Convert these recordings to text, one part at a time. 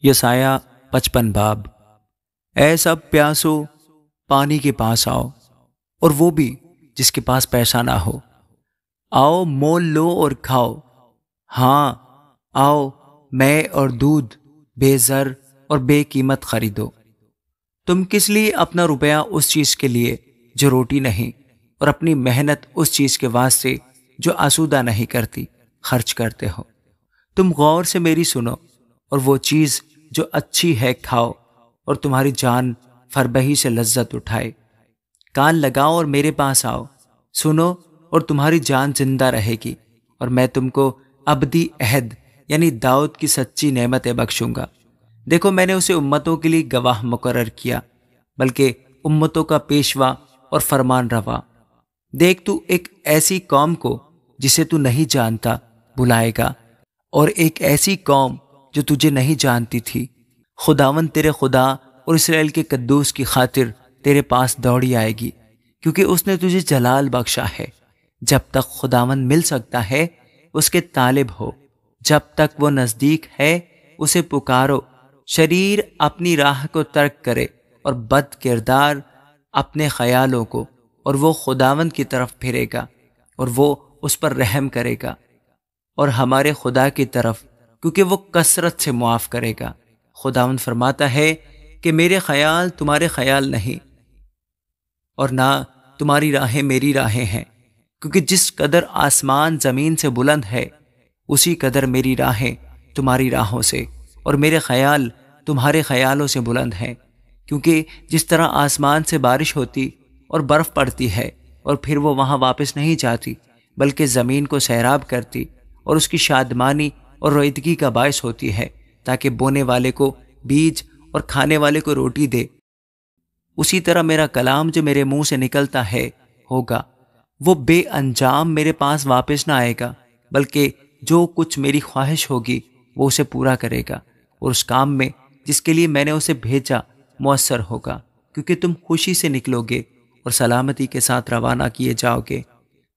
یسایہ 55 باب۔ اے سب پیاسو پانی کے پاس آؤ، اور وہ بھی جس کے پاس پیسہ نہ ہو، آؤ مول لو اور کھاؤ۔ ہاں آؤ مے اور دودھ بے زر اور بے قیمت خریدو۔ تم کس لیے اپنا روپیہ اس چیز کے لیے جو روٹی نہیں، اور اپنی محنت اس چیز کے واسطے جو آسودہ نہیں کرتی خرچ کرتے ہو؟ تم غور سے میری سنو، اور وہ چیز جو اچھی ہے کھاؤ، اور تمہاری جان فربہی سے لذت اٹھائے۔ کان لگاؤ اور میرے پاس آؤ، سنو اور تمہاری جان زندہ رہے گی، اور میں تم کو ابدی عہد یعنی داؤد کی سچی نعمتیں بخشوں گا۔ دیکھو میں نے اسے امتوں کے لیے گواہ مقرر کیا، بلکہ امتوں کا پیشوا اور فرمان روا۔ دیکھ تو ایک ایسی قوم کو جسے تو نہیں جانتا بلائے گا، اور ایک ایسی قوم جو تجھے نہیں جانتی تھی۔ خداوند تیرے خدا اور اسرائیل کے قدوس کی خاطر تیرے پاس دوڑی آئے گی، کیونکہ اس نے تجھے جلال بخشا ہے۔ جب تک خداوند مل سکتا ہے اس کے طالب ہو، جب تک وہ نزدیک ہے اسے پکارو۔ شریر اپنی راہ کو ترک کرے اور بد کردار اپنے خیالوں کو، اور وہ خداوند کی طرف پھرے گا اور وہ اس پر رحم کرے گا، اور ہمارے خدا کی طرف، کیونکہ وہ کثرت سے معاف کرے گا۔ خداوند فرماتا ہے کہ میرے خیال تمہارے خیال نہیں، اور نہ تمہاری راہیں میری راہیں ہیں، کیونکہ جس قدر آسمان زمین سے بلند ہے اسی قدر میری راہیں تمہاری راہوں سے، اور میرے خیال تمہارے خیالوں سے بلند ہیں۔ کیونکہ جس طرح آسمان سے بارش ہوتی اور برف پڑتی ہے، اور پھر وہ وہاں واپس نہیں جاتی بلکہ زمین کو سیراب کرتی اور اس کی شادمانی اور رویدگی کا باعث ہوتی ہے، تاکہ بونے والے کو بیج اور کھانے والے کو روٹی دے، اسی طرح میرا کلام جو میرے منہ سے نکلتا ہے ہوگا۔ وہ بے انجام میرے پاس واپس نہ آئے گا، بلکہ جو کچھ میری خواہش ہوگی وہ اسے پورا کرے گا، اور اس کام میں جس کے لیے میں نے اسے بھیجا مؤثر ہوگا۔ کیونکہ تم خوشی سے نکلو گے اور سلامتی کے ساتھ روانہ کیے جاؤ گے۔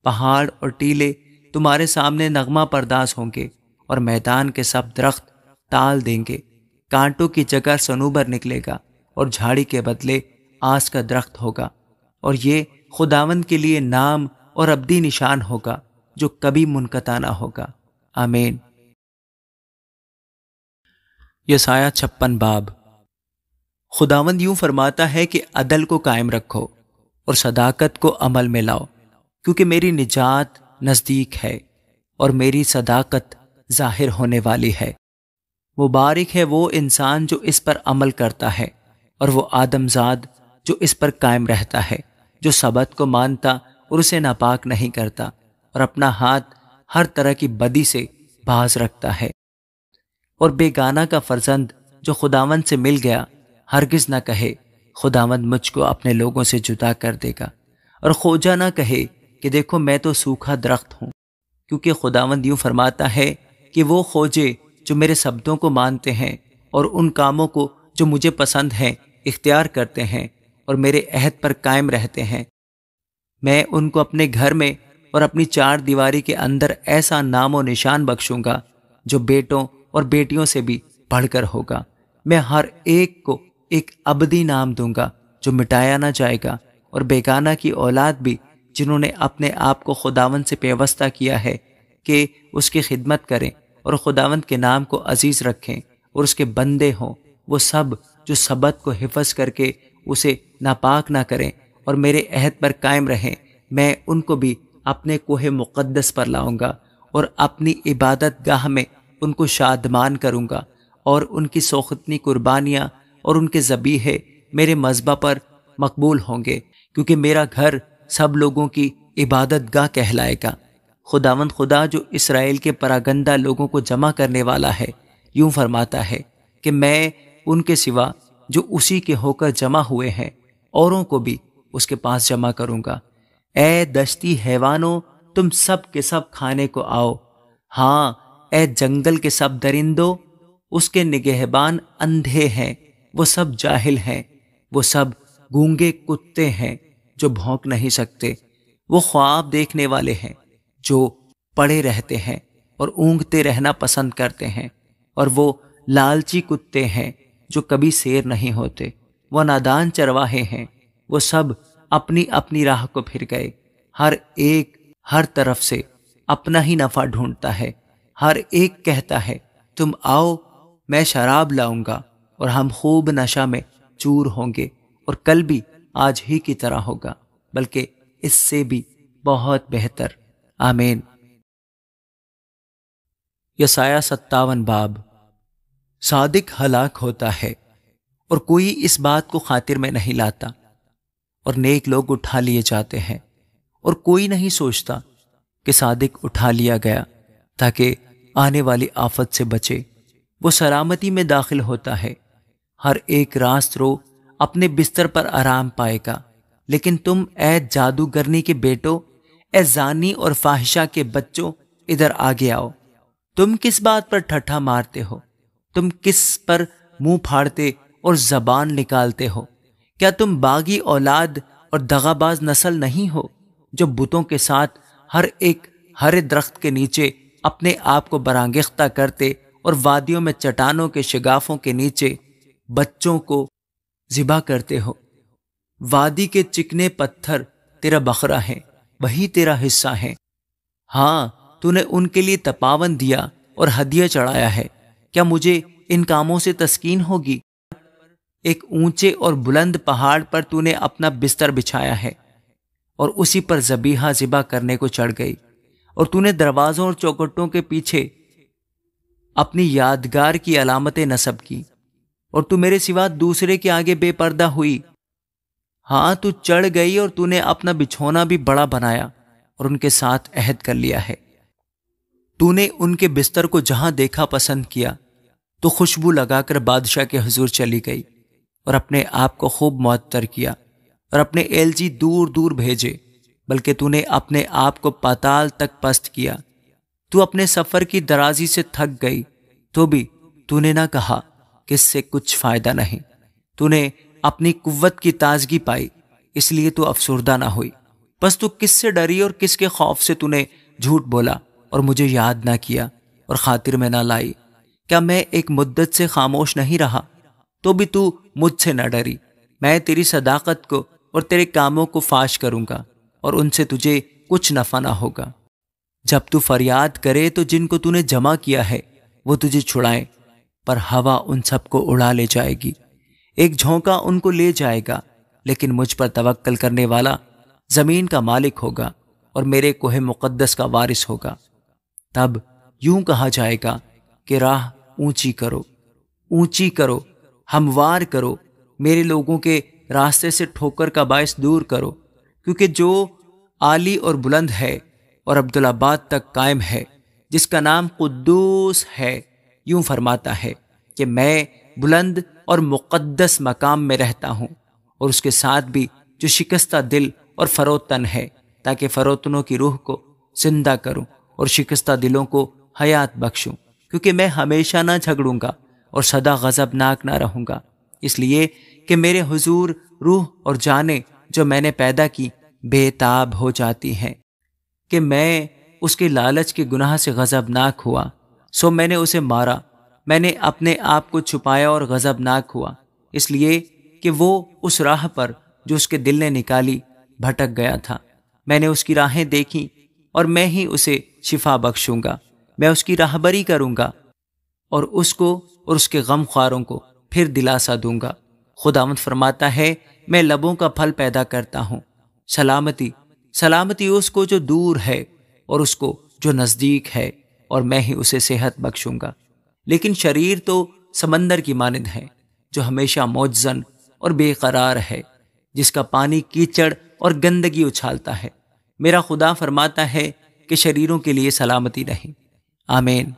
پہاڑ اور ٹیلے تمہارے سامنے نغمہ پرداز ہوں گے، اور میدان کے سب درخت تال دیں گے۔ کانٹوں کی جگہ صنوبر نکلے گا، اور جھاڑی کے بدلے آس کا درخت ہوگا، اور یہ خداوند کے لیے نام اور ابدی نشان ہوگا جو کبھی منقطع نہ ہوگا۔ آمین۔ یسایہ 56 باب۔ خداوند یوں فرماتا ہے کہ عدل کو قائم رکھو اور صداقت کو عمل میں لاؤ، کیونکہ میری نجات نزدیک ہے اور میری صداقت ظاہر ہونے والی ہے۔ مبارک ہے وہ انسان جو اس پر عمل کرتا ہے، اور وہ آدم زاد جو اس پر قائم رہتا ہے، جو سبت کو مانتا اور اسے ناپاک نہیں کرتا، اور اپنا ہاتھ ہر طرح کی بدی سے باز رکھتا ہے۔ اور بیگانہ کا فرزند جو خداوند سے مل گیا ہرگز نہ کہے خداوند مجھ کو اپنے لوگوں سے جدا کر دے گا، اور کھوجا نہ کہے کہ دیکھو میں تو سوکھا درخت ہوں۔ کیونکہ خداوند یوں فرماتا ہے کہ وہ کھوجے جو میرے شبدوں کو مانتے ہیں اور ان کاموں کو جو مجھے پسند ہیں اختیار کرتے ہیں اور میرے عہد پر قائم رہتے ہیں، میں ان کو اپنے گھر میں اور اپنی چار دیواری کے اندر ایسا نام و نشان بخشوں گا جو بیٹوں اور بیٹیوں سے بھی بڑھ کر ہوگا۔ میں ہر ایک کو ایک ابدی نام دوں گا جو مٹایا نہ جائے گا، اور بیگانہ کی اولاد بھی جنہوں نے اپنے آپ کو خداوند سے پیوستہ کیا ہے کہ اس کی خدمت کریں اور خداوند کے نام کو عزیز رکھیں اور اس کے بندے ہوں، وہ سب جو سبت کو حفظ کر کے اسے ناپاک نہ کریں اور میرے عہد پر قائم رہیں، میں ان کو بھی اپنے کوہ مقدس پر لاؤں گا اور اپنی عبادت گاہ میں ان کو شادمان کروں گا، اور ان کی سوختنی قربانیاں اور ان کے ذبیحے میرے مذبح پر مقبول ہوں گے، کیونکہ میرا گھر سب لوگوں کی عبادت گاہ کہلائے گا۔ خداوند خدا جو اسرائیل کے پراگندہ لوگوں کو جمع کرنے والا ہے یوں فرماتا ہے کہ میں ان کے سوا جو اسی کے ہو کر جمع ہوئے ہیں اوروں کو بھی اس کے پاس جمع کروں گا۔ اے دشتی حیوانوں تم سب کے سب کھانے کو آؤ، ہاں اے جنگل کے سب درندوں، اس کے نگہبان اندھے ہیں، وہ سب جاہل ہیں، وہ سب گونگے کتے ہیں جو بھونک نہیں سکتے، وہ خواب دیکھنے والے ہیں جو پڑے رہتے ہیں اور اونگتے رہنا پسند کرتے ہیں، اور وہ لالچی کتے ہیں جو کبھی سیر نہیں ہوتے، وہ نادان چرواہے ہیں، وہ سب اپنی اپنی راہ کو پھر گئے، ہر ایک ہر طرف سے اپنا ہی نفع ڈھونڈتا ہے، ہر ایک کہتا ہے تم آؤ میں شراب لاؤں گا اور ہم خوب نشہ میں چور ہوں گے، اور کل بھی آج ہی کی طرح ہوگا، بلکہ اس سے بھی بہت بہتر۔ آمین۔ یسایہ 57 باب۔ صادق ہلاک ہوتا ہے اور کوئی اس بات کو خاطر میں نہیں لاتا، اور نیک لوگ اٹھا لیے جاتے ہیں اور کوئی نہیں سوچتا کہ صادق اٹھا لیا گیا تاکہ آنے والی آفت سے بچے۔ وہ سلامتی میں داخل ہوتا ہے، ہر ایک راست رو اپنے بستر پر آرام پائے گا، لیکن تم اے جادوگرنی کے بیٹو، اے زانی اور فاحشہ کے بچوں، ادھر آگے آؤ۔ تم کس بات پر ٹھٹھا مارتے ہو؟ تم کس پر منہ پھاڑتے اور زبان نکالتے ہو؟ کیا تم باغی اولاد اور دغاباز نسل نہیں ہو، جو بتوں کے ساتھ ہر ایک ہرے درخت کے نیچے اپنے آپ کو برانگیختہ کرتے اور وادیوں میں چٹانوں کے شگافوں کے نیچے بچوں کو ذبح کرتے ہو؟ وادی کے چکنے پتھر تیرا بکرا ہے، وہی تیرا حصہ ہے۔ ہاں، تو نے ان کے لیے تپاون دیا اور ہدیہ چڑھایا ہے۔ کیا مجھے ان کاموں سے تسکین ہوگی؟ ایک اونچے اور بلند پہاڑ پر تو نے اپنا بستر بچھایا ہے اور اسی پر ذبیحہ ذبح کرنے کو چڑھ گئی، اور تو نے دروازوں اور چوکھٹوں کے پیچھے اپنی یادگار کی علامتیں نصب کی، اور تو میرے سوا دوسرے کے آگے بے پردہ ہوئی۔ ہاں، تو چڑھ گئی اور تو نے اپنا بچھونا بھی بڑا بنایا اور ان کے ساتھ عہد کر لیا ہے۔ تو نے ان کے بستر کو جہاں دیکھا پسند کیا، تو خوشبو لگا کر بادشاہ کے حضور چلی گئی، اور اپنے آپ کو خوب معطر کیا اور اپنے ایلچی دور دور بھیجے، بلکہ تو نے اپنے آپ کو پاتال تک پست کیا۔ تو اپنے سفر کی درازی سے تھک گئی، تو بھی تو نے نہ کہا کہ اس سے کچھ فائدہ نہیں۔ تو نے اپنی قوت کی تازگی پائی، اس لیے تو افسردہ نہ ہوئی۔ بس تو کس سے ڈری اور کس کے خوف سے تو نے جھوٹ بولا اور مجھے یاد نہ کیا اور خاطر میں نہ لائی؟ کیا میں ایک مدت سے خاموش نہیں رہا؟ تو بھی تو مجھ سے نہ ڈری۔ میں تیری صداقت کو اور تیرے کاموں کو فاش کروں گا، اور ان سے تجھے کچھ نفع نہ ہوگا۔ جب تو فریاد کرے تو جن کو تو نے جمع کیا ہے وہ تجھے چھڑائیں، پر ہوا ان سب کو اڑا لے جائے گی۔ ایک جھونکا ان کو لے جائے گا، لیکن مجھ پر توکل کرنے والا زمین کا مالک ہوگا اور میرے کوہ مقدس کا وارث ہوگا۔ تب یوں کہا جائے گا کہ راہ اونچی کرو، اونچی کرو، ہموار کرو، میرے لوگوں کے راستے سے ٹھوکر کا باعث دور کرو، کیونکہ جو عالی اور بلند ہے اور عبدالآباد تک قائم ہے، جس کا نام قدوس ہے، یوں فرماتا ہے کہ میں بلند اور مقدس مقام میں رہتا ہوں، اور اس کے ساتھ بھی جو شکستہ دل اور فروتن ہے، تاکہ فروتنوں کی روح کو زندہ کروں اور شکستہ دلوں کو حیات بخشوں، کیونکہ میں ہمیشہ نہ جھگڑوں گا اور سدا غضبناک نہ رہوں گا، اس لیے کہ میرے حضور روح اور جانیں جو میں نے پیدا کی بے تاب ہو جاتی ہیں۔ کہ میں اس کے لالچ کے گناہ سے غضبناک ہوا، سو میں نے اسے مارا، میں نے اپنے آپ کو چھپایا اور غضبناک ہوا، اس لیے کہ وہ اس راہ پر جو اس کے دل نے نکالی بھٹک گیا تھا۔ میں نے اس کی راہیں دیکھی اور میں ہی اسے شفا بخشوں گا، میں اس کی راہبری کروں گا اور اس کو اور اس کے غم خواروں کو پھر دلاسا دوں گا۔ خداوند فرماتا ہے، میں لبوں کا پھل پیدا کرتا ہوں۔ سلامتی، سلامتی اس کو جو دور ہے اور اس کو جو نزدیک ہے، اور میں ہی اسے صحت بخشوں گا۔ لیکن شریر تو سمندر کی مانند ہے جو ہمیشہ موجزن اور بے قرار ہے، جس کا پانی کیچڑ اور گندگی اچھالتا ہے۔ میرا خدا فرماتا ہے کہ شریروں کے لیے سلامتی نہیں۔ آمین۔